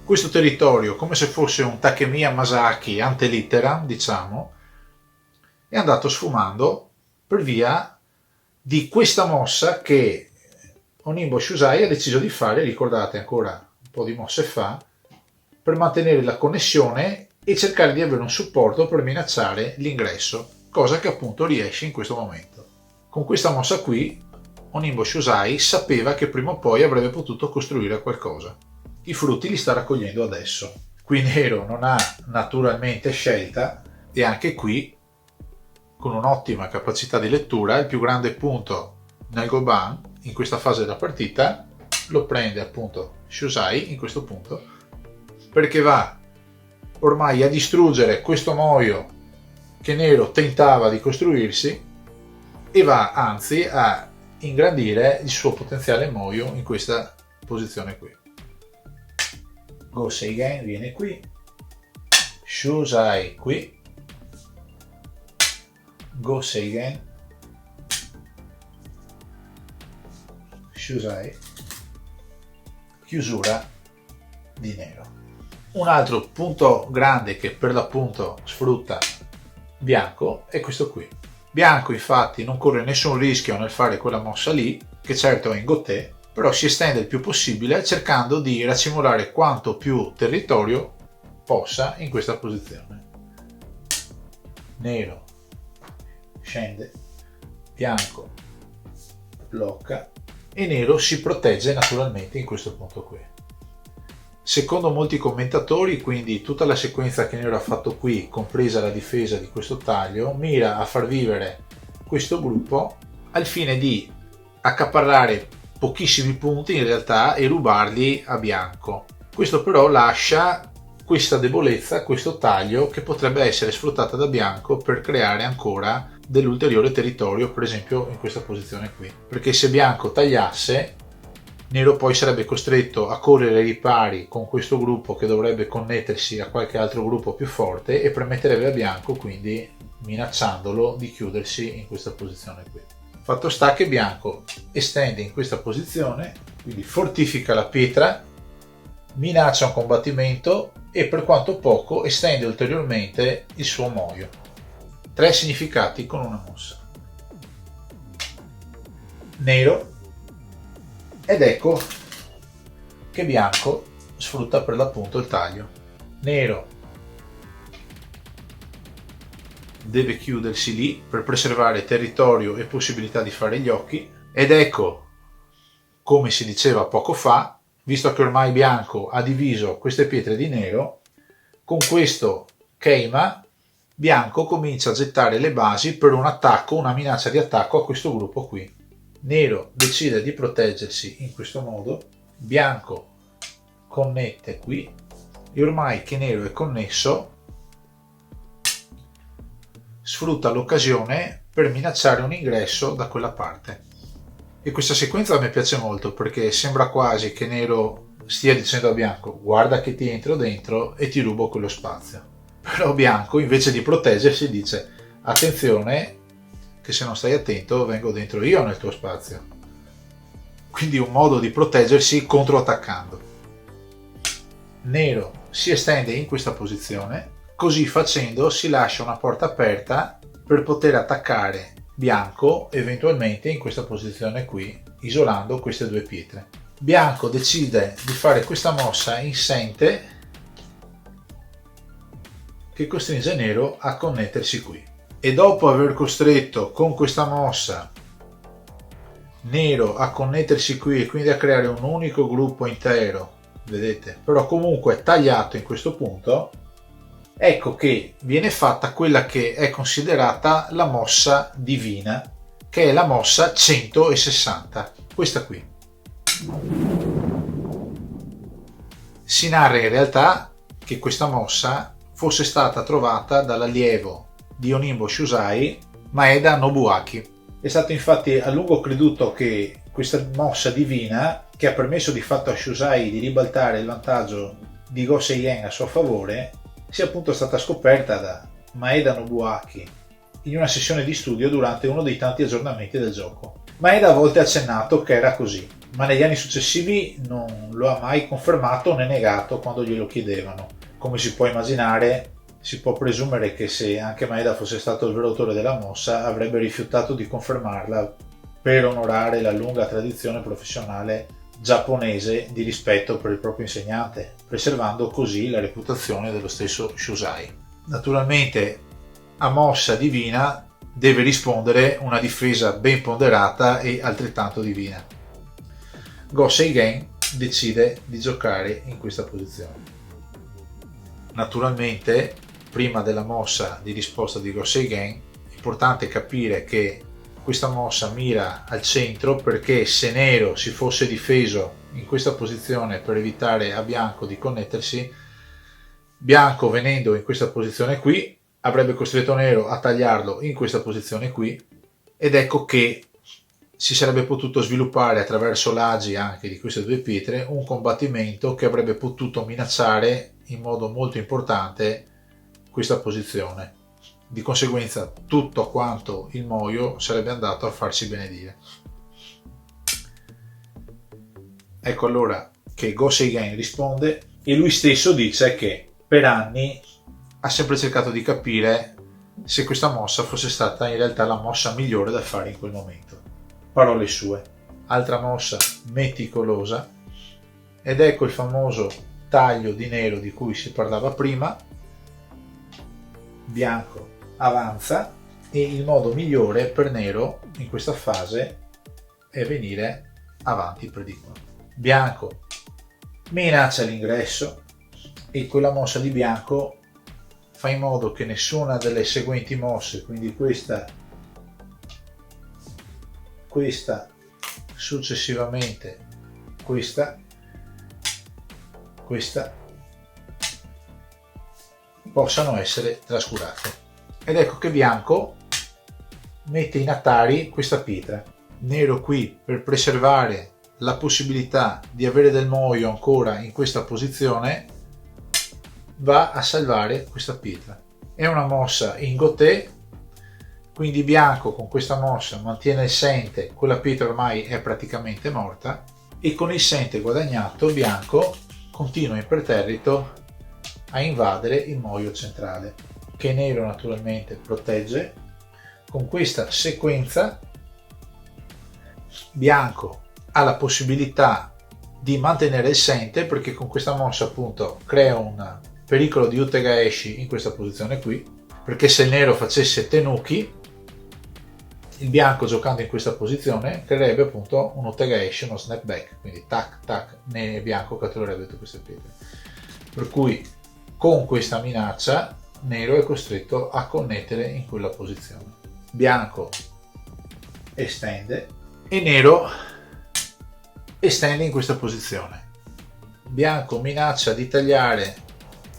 questo territorio come se fosse un Takemiya Masaki ante litteram, diciamo, è andato sfumando per via di questa mossa che Onimbo Shusai ha deciso di fare, ricordate ancora un po' di mosse fa, per mantenere la connessione e cercare di avere un supporto per minacciare l'ingresso, cosa che appunto riesce in questo momento. Con questa mossa qui Onimbo Shusai sapeva che prima o poi avrebbe potuto costruire qualcosa. I frutti li sta raccogliendo adesso. Qui nero non ha naturalmente scelta e anche qui, con un'ottima capacità di lettura, il più grande punto nel Goban in questa fase della partita lo prende appunto Shusai in questo punto, perché va ormai a distruggere questo moio che nero tentava di costruirsi e va anzi a ingrandire il suo potenziale moio in questa posizione qui. Go Seigen viene qui, Shusai qui, Go Seigen, Shusai, chiusura di nero. Un altro punto grande che per l'appunto sfrutta bianco è questo qui. Bianco infatti non corre nessun rischio nel fare quella mossa lì, che certo è in Goté, però si estende il più possibile cercando di racimolare quanto più territorio possa in questa posizione. Nero scende, bianco blocca e nero si protegge naturalmente in questo punto qui. Secondo molti commentatori, quindi tutta la sequenza che nero ha fatto qui, compresa la difesa di questo taglio, mira a far vivere questo gruppo al fine di accaparrare pochissimi punti in realtà e rubarli a bianco. Questo però lascia questa debolezza, questo taglio che potrebbe essere sfruttata da bianco per creare ancora dell'ulteriore territorio, per esempio in questa posizione qui, perché se bianco tagliasse nero poi sarebbe costretto a correre ai ripari con questo gruppo che dovrebbe connettersi a qualche altro gruppo più forte e permetterebbe a bianco quindi minacciandolo di chiudersi in questa posizione qui. Fatto sta che bianco estende in questa posizione, quindi fortifica la pietra, minaccia un combattimento e per quanto poco estende ulteriormente il suo moio. 3 significati con una mossa. Nero, ed ecco che bianco sfrutta per l'appunto il taglio. Nero deve chiudersi lì per preservare territorio e possibilità di fare gli occhi, ed ecco, come si diceva poco fa, visto che ormai bianco ha diviso queste pietre di nero, con questo Keima bianco comincia a gettare le basi per un attacco, una minaccia di attacco a questo gruppo qui. Nero decide di proteggersi in questo modo, bianco connette qui e ormai che nero è connesso sfrutta l'occasione per minacciare un ingresso da quella parte. E questa sequenza a me piace molto perché sembra quasi che nero stia dicendo a bianco: guarda che ti entro dentro e ti rubo quello spazio. Però bianco, invece di proteggersi, dice: attenzione che se non stai attento vengo dentro io nel tuo spazio. Quindi un modo di proteggersi controattaccando. Nero si estende in questa posizione, così facendo si lascia una porta aperta per poter attaccare bianco eventualmente in questa posizione qui, isolando queste due pietre. Bianco decide di fare questa mossa insente che costringe nero a connettersi qui, e dopo aver costretto con questa mossa nero a connettersi qui e quindi a creare un unico gruppo intero, vedete, però comunque tagliato in questo punto, ecco che viene fatta quella che è considerata la mossa divina, che è la mossa 160, questa qui. Si narra in realtà che questa mossa fosse stata trovata dall'allievo di Onimbo Shusai, Maeda Nobuaki. È stato infatti a lungo creduto che questa mossa divina, che ha permesso di fatto a Shusai di ribaltare il vantaggio di Go Seigen a suo favore, sia appunto stata scoperta da Maeda Nobuaki in una sessione di studio durante uno dei tanti aggiornamenti del gioco. Maeda a volte ha accennato che era così, ma negli anni successivi non lo ha mai confermato né negato quando glielo chiedevano. Come si può immaginare, si può presumere che se anche Maeda fosse stato il vero autore della mossa avrebbe rifiutato di confermarla per onorare la lunga tradizione professionale giapponese di rispetto per il proprio insegnante, preservando così la reputazione dello stesso Shusai. Naturalmente a mossa divina deve rispondere una difesa ben ponderata e altrettanto divina. Go Seigen decide di giocare in questa posizione. Naturalmente, prima della mossa di risposta di Go Seigen, è importante capire che questa mossa mira al centro, perché se nero si fosse difeso in questa posizione per evitare a bianco di connettersi, bianco venendo in questa posizione qui avrebbe costretto nero a tagliarlo in questa posizione qui, ed ecco che si sarebbe potuto sviluppare attraverso l'agi anche di queste due pietre un combattimento che avrebbe potuto minacciare in modo molto importante questa posizione. Di conseguenza tutto quanto il moio sarebbe andato a farsi benedire. Ecco allora che Go Seigen risponde, e lui stesso dice che per anni ha sempre cercato di capire se questa mossa fosse stata in realtà la mossa migliore da fare in quel momento. Parole sue. Altra mossa meticolosa, ed ecco il famoso taglio di nero di cui si parlava prima. Bianco avanza e il modo migliore per nero in questa fase è venire avanti per di qua. Bianco minaccia l'ingresso e quella mossa di bianco fa in modo che nessuna delle seguenti mosse, quindi questa, successivamente questa, possano essere trascurate. Ed ecco che bianco mette in Atari questa pietra. Nero qui, per preservare la possibilità di avere del moio ancora in questa posizione, va a salvare questa pietra. È una mossa in Goté, quindi bianco con questa mossa mantiene il sente, quella pietra ormai è praticamente morta, e con il sente guadagnato bianco continua imperterrito a invadere il moio centrale, che nero naturalmente protegge. Con questa sequenza bianco ha la possibilità di mantenere il sente, perché con questa mossa appunto crea un pericolo di Utegaeshi in questa posizione qui, perché se il nero facesse Tenuki, il bianco giocando in questa posizione creerebbe appunto un Utegaeshi, uno snapback, quindi tac tac, bianco catturerebbe tutte queste pietre, per cui con questa minaccia nero è costretto a connettere in quella posizione. Bianco estende e nero estende in questa posizione. Bianco minaccia di tagliare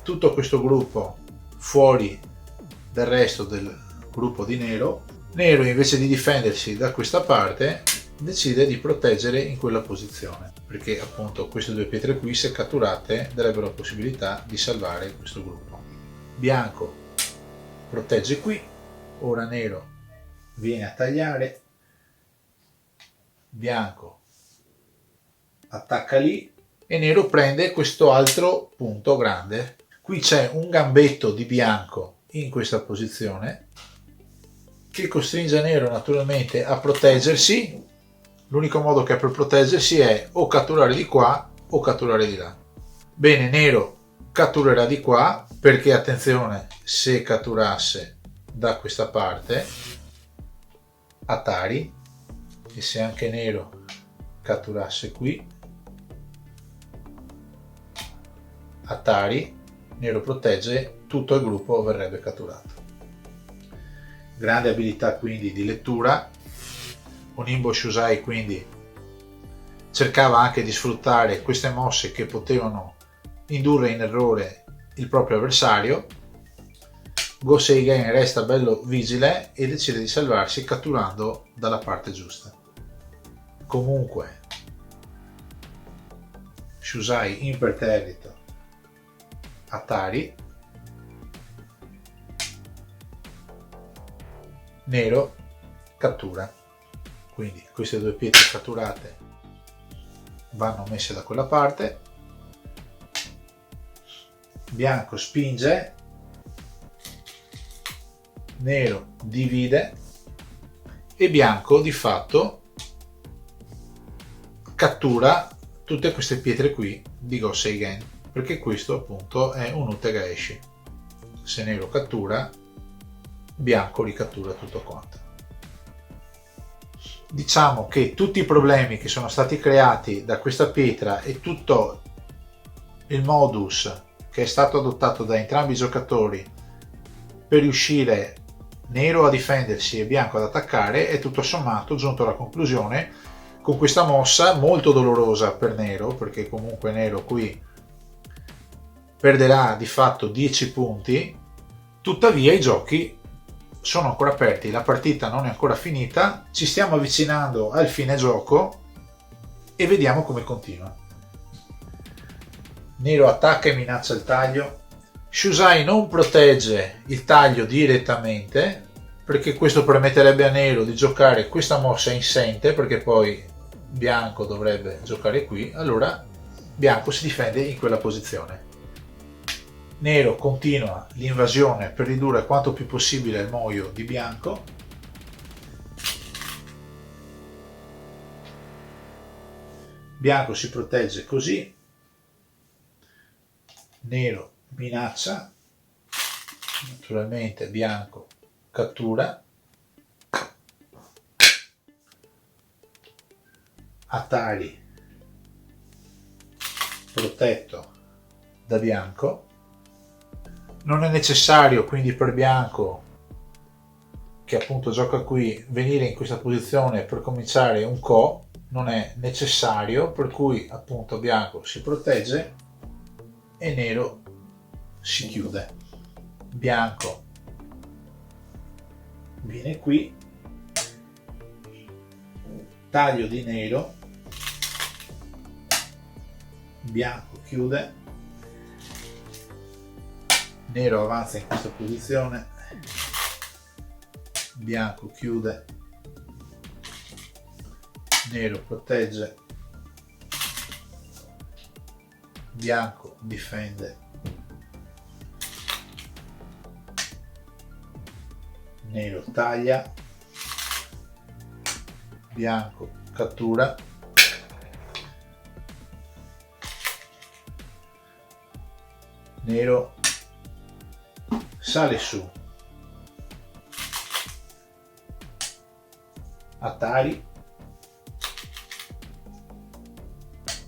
tutto questo gruppo fuori dal resto del gruppo di nero. Nero, invece di difendersi da questa parte, decide di proteggere in quella posizione, perché appunto queste due pietre qui, se catturate, darebbero la possibilità di salvare questo gruppo. Bianco protegge qui, ora nero viene a tagliare, bianco attacca lì e nero prende questo altro punto grande. Qui c'è un gambetto di bianco in questa posizione che costringe nero naturalmente a proteggersi. L'unico modo che ha per proteggersi è o catturare di qua o catturare di là. Bene, nero catturerà di qua, perché attenzione, se catturasse da questa parte Atari, e se anche nero catturasse qui Atari, nero protegge, tutto il gruppo verrebbe catturato. Grande abilità quindi di lettura. Onimbo Shusai quindi cercava anche di sfruttare queste mosse che potevano indurre in errore il proprio avversario. Go Seigen resta bello vigile e decide di salvarsi catturando dalla parte giusta. Comunque Shusai imperterrito Atari, nero cattura, quindi queste due pietre catturate vanno messe da quella parte. Bianco spinge, nero divide e bianco di fatto cattura tutte queste pietre qui di Go Seigen, perché questo appunto è un Utegaeshi. Se nero cattura, bianco ricattura tutto quanto. Diciamo che tutti i problemi che sono stati creati da questa pietra e tutto il modus che è stato adottato da entrambi i giocatori per riuscire nero a difendersi e bianco ad attaccare è tutto sommato giunto alla conclusione con questa mossa molto dolorosa per nero, perché comunque nero qui perderà di fatto 10 punti. Tuttavia i giochi sono ancora aperti, la partita non è ancora finita, ci stiamo avvicinando al fine gioco e vediamo come continua. Nero attacca e minaccia il taglio. Shusai non protegge il taglio direttamente, perché questo permetterebbe a nero di giocare questa mossa insente, perché poi bianco dovrebbe giocare qui, allora bianco si difende in quella posizione. Nero continua l'invasione per ridurre quanto più possibile il moio di bianco. Bianco si protegge così, nero minaccia, naturalmente bianco cattura, Atari protetto da bianco. Non è necessario quindi per bianco, che appunto gioca qui, venire in questa posizione per cominciare un Ko, non è necessario, per cui appunto bianco si protegge e nero si chiude. Bianco viene qui, taglio di nero, bianco chiude, nero avanza in questa posizione, bianco chiude, nero protegge, bianco difende, nero taglia, bianco cattura, nero sale su, Atari,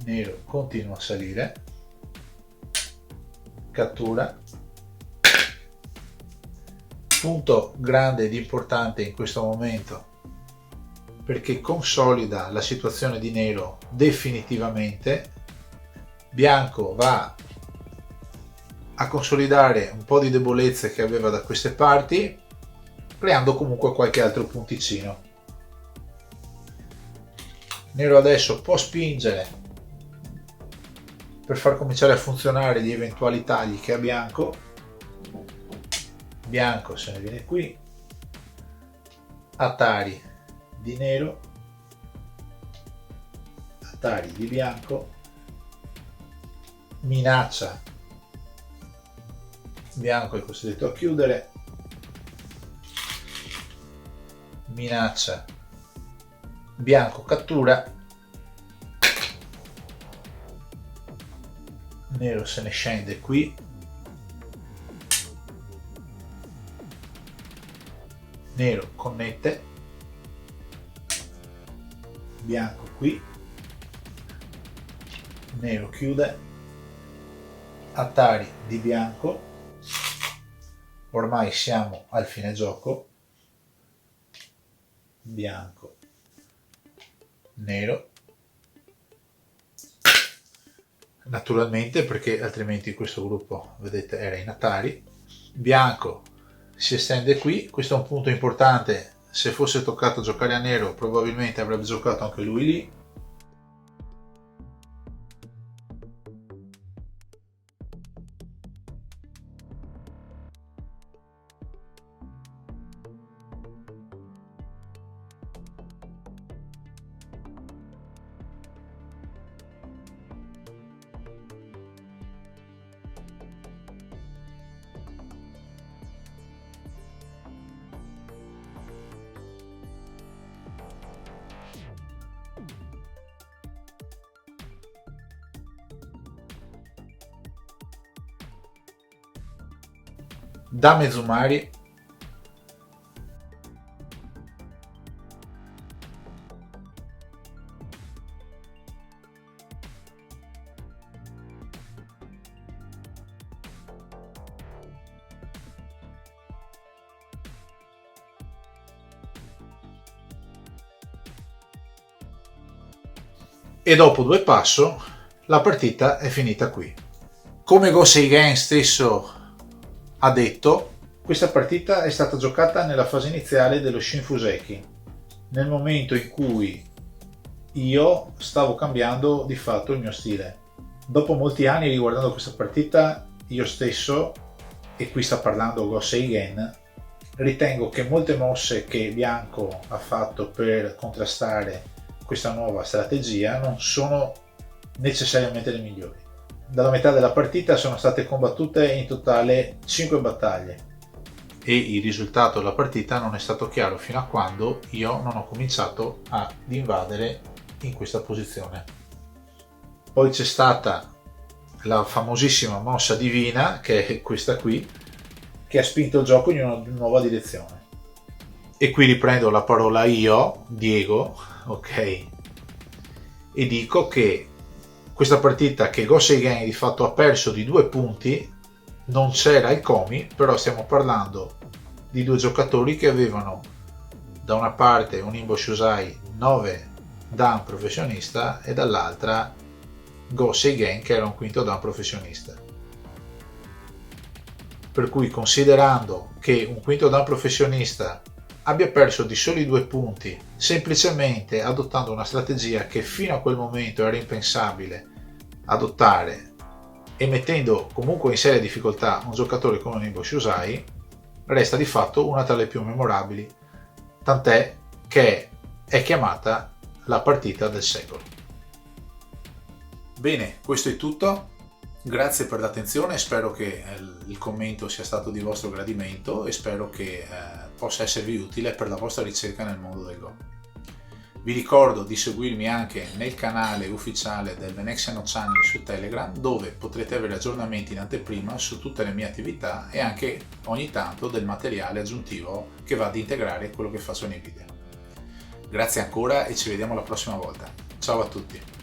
nero continua a salire, cattura. Punto grande ed importante in questo momento, perché consolida la situazione di nero definitivamente. Bianco va a consolidare un po' di debolezze che aveva da queste parti, creando comunque qualche altro punticino. Nero adesso può spingere per far cominciare a funzionare gli eventuali tagli che ha bianco. Bianco se ne viene qui, Atari di nero, Atari di bianco, minaccia bianco è costretto a chiudere, minaccia bianco cattura, nero se ne scende qui, nero connette, bianco qui, nero chiude, Atari di bianco, ormai siamo al fine gioco, bianco, nero, naturalmente perché altrimenti questo gruppo, vedete, era in Atari, bianco si estende qui, questo è un punto importante, se fosse toccato giocare a nero probabilmente avrebbe giocato anche lui lì. Dame Zumari, e dopo due passo la partita è finita qui. Come Go Seigen stesso ha detto, questa partita è stata giocata nella fase iniziale dello Shinfuseki, nel momento in cui io stavo cambiando di fatto il mio stile. Dopo molti anni riguardando questa partita, io stesso, e qui sta parlando Go Seigen, ritengo che molte mosse che Bianco ha fatto per contrastare questa nuova strategia non sono necessariamente le migliori. Dalla metà della partita sono state combattute in totale 5 battaglie e il risultato della partita non è stato chiaro fino a quando io non ho cominciato ad invadere in questa posizione. Poi c'è stata la famosissima mossa divina, che è questa qui, che ha spinto il gioco in una nuova direzione. E qui riprendo la parola io, Diego, ok, e dico che questa partita che Go Seigen di fatto ha perso di 2 punti, non c'era il Komi, però stiamo parlando di due giocatori che avevano da una parte un Imbo Shusai 9 dan professionista e dall'altra Go Seigen che era un quinto dan professionista. Per cui, considerando che un quinto dan professionista abbia perso di soli 2 punti semplicemente adottando una strategia che fino a quel momento era impensabile adottare e mettendo comunque in seria difficoltà un giocatore come Nimbo Shusai, resta di fatto una tra le più memorabili, tant'è che è chiamata la partita del secolo. Bene, questo è tutto. Grazie per l'attenzione, spero che il commento sia stato di vostro gradimento e spero che possa esservi utile per la vostra ricerca nel mondo del Go. Vi ricordo di seguirmi anche nel canale ufficiale del Venexiano Channel su Telegram, dove potrete avere aggiornamenti in anteprima su tutte le mie attività e anche ogni tanto del materiale aggiuntivo che va ad integrare quello che faccio nei video. Grazie ancora e ci vediamo la prossima volta. Ciao a tutti!